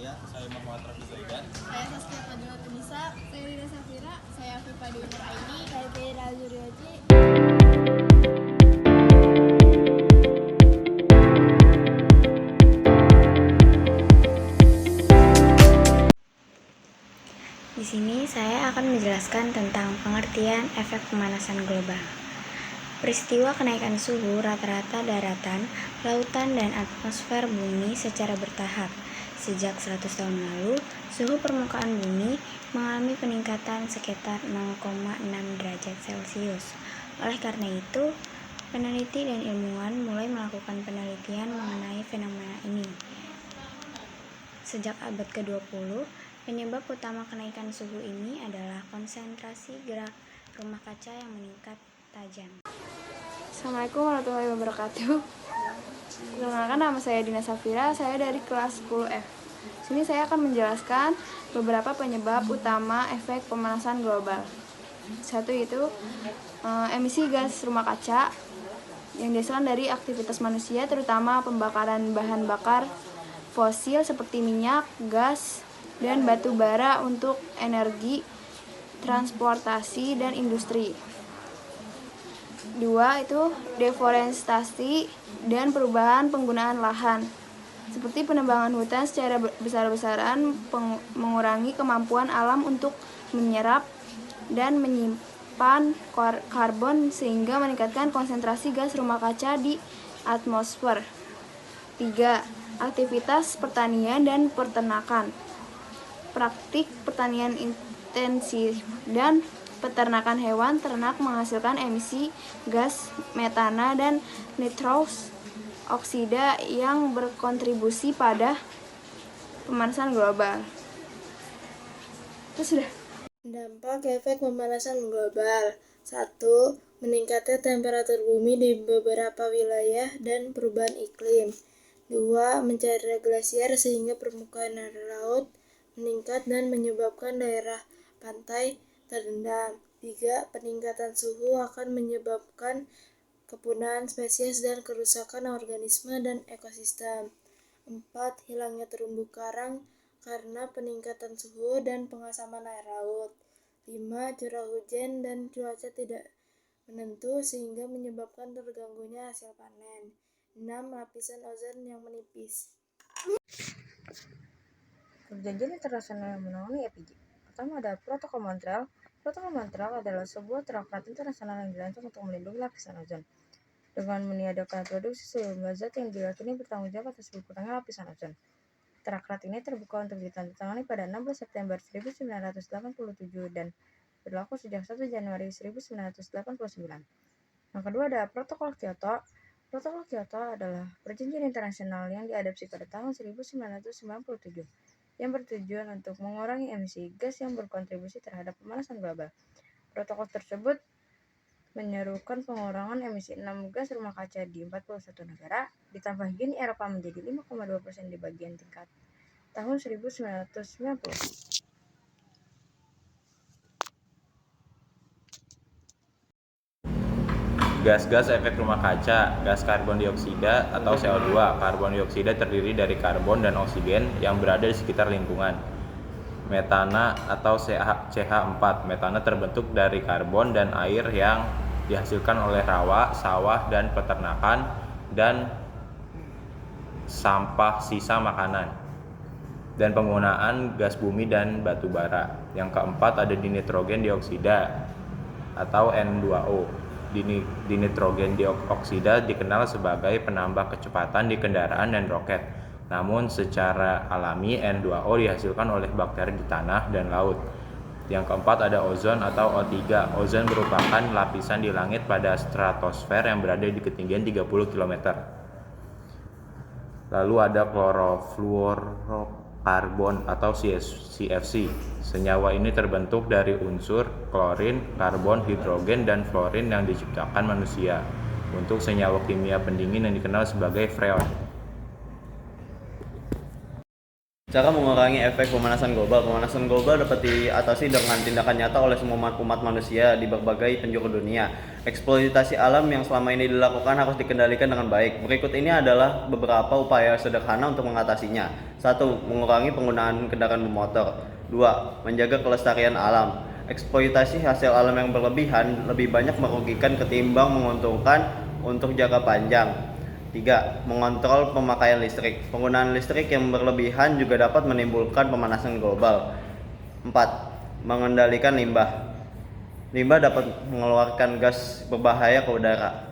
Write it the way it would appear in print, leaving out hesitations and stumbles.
sekalian, saya Muhammad Rafi Zaidan. Saya Saskia Fadila Tunisa. Saya Rina Safira. Saya Afifa Dwi Nuraini. Saya Fira Zurioji. Di sini saya akan menjelaskan tentang pengertian efek pemanasan global. Peristiwa kenaikan suhu rata-rata daratan, lautan, dan atmosfer bumi secara bertahap. Sejak 100 tahun lalu, suhu permukaan bumi mengalami peningkatan sekitar 0,6 derajat Celcius. Oleh karena itu, peneliti dan ilmuwan mulai melakukan penelitian mengenai fenomena ini. Sejak abad ke-20, penyebab utama kenaikan suhu ini adalah konsentrasi gerak rumah kaca yang meningkat tajam. Assalamualaikum warahmatullahi wabarakatuh. Perkenalkan, nama saya Dina Safira. Saya dari kelas 10F. Sini saya akan menjelaskan beberapa penyebab utama efek pemanasan global. Satu itu emisi gas rumah kaca yang dihasilkan dari aktivitas manusia, terutama pembakaran bahan bakar fosil seperti minyak, gas, dan batu bara untuk energi, transportasi, dan industri. Dua itu deforestasi dan perubahan penggunaan lahan, seperti penebangan hutan secara besar-besaran mengurangi kemampuan alam untuk menyerap dan menyimpan karbon sehingga meningkatkan konsentrasi gas rumah kaca di atmosfer. 3. Aktivitas pertanian dan peternakan. Praktik pertanian intensif dan peternakan hewan ternak menghasilkan emisi gas metana dan nitrous oksida yang berkontribusi pada pemanasan global. Itu sudah. Dampak efek pemanasan global. 1. Meningkatnya temperatur bumi di beberapa wilayah dan perubahan iklim. 2. Mencairnya glasier sehingga permukaan air laut meningkat dan menyebabkan daerah pantai terendam. 3. Peningkatan suhu akan menyebabkan kepunahan spesies dan kerusakan organisme dan ekosistem. 4. Hilangnya terumbu karang karena peningkatan suhu dan pengasaman air laut. 5. Curah hujan dan cuaca tidak menentu sehingga menyebabkan terganggunya hasil panen. 6. Lapisan ozon yang menipis. Perjanjian internasional yang menangani EPG. Pertama ada Protokol Montreal. Protokol Montreal adalah sebuah traktat internasional yang dirancang untuk melindungi lapisan ozon dengan meniadakan produksi sejumlah zat yang diyakini bertanggung jawab atas berkurangnya lapisan ozon. Traktat ini terbuka untuk ditandatangani pada 16 September 1987 dan berlaku sejak 1 Januari 1989. Yang kedua ada Protokol Kyoto. Protokol Kyoto adalah perjanjian internasional yang diadopsi pada tahun 1997 yang bertujuan untuk mengurangi emisi gas yang berkontribusi terhadap pemanasan global. Protokol tersebut menyerukan pengurangan emisi 6 gas rumah kaca di 41 negara, ditambah Uni Eropa menjadi 5,2% di bagian tingkat tahun 1990. Gas-gas efek rumah kaca, gas karbon dioksida atau CO2. Karbon dioksida terdiri dari karbon dan oksigen yang berada di sekitar lingkungan. Metana atau CH4. Metana terbentuk dari karbon dan air yang dihasilkan oleh rawa, sawah, dan peternakan, dan sampah sisa makanan, dan penggunaan gas bumi dan batu bara. Yang keempat ada dinitrogen dioksida atau N2O. Dinitrogen dioksida dikenal sebagai penambah kecepatan di kendaraan dan roket. Namun secara alami N2O dihasilkan oleh bakteri di tanah dan laut. Yang keempat ada ozon atau O3. Ozon merupakan lapisan di langit pada stratosfer yang berada di ketinggian 30 km. Lalu ada klorofluorokarbon atau CFC. Senyawa ini terbentuk dari unsur klorin, karbon, hidrogen, dan fluorin yang diciptakan manusia untuk senyawa kimia pendingin yang dikenal sebagai freon. Cara mengurangi efek pemanasan global. Pemanasan global dapat diatasi dengan tindakan nyata oleh semua umat manusia di berbagai penjuru dunia. Eksploitasi alam yang selama ini dilakukan harus dikendalikan dengan baik. Berikut ini adalah beberapa upaya sederhana untuk mengatasinya. 1. Mengurangi penggunaan kendaraan bermotor. 2. Menjaga kelestarian alam. Eksploitasi hasil alam yang berlebihan lebih banyak merugikan ketimbang menguntungkan untuk jangka panjang. 3. Mengontrol pemakaian listrik. Penggunaan listrik yang berlebihan juga dapat menimbulkan pemanasan global. 4. Mengendalikan limbah. Limbah dapat mengeluarkan gas berbahaya ke udara.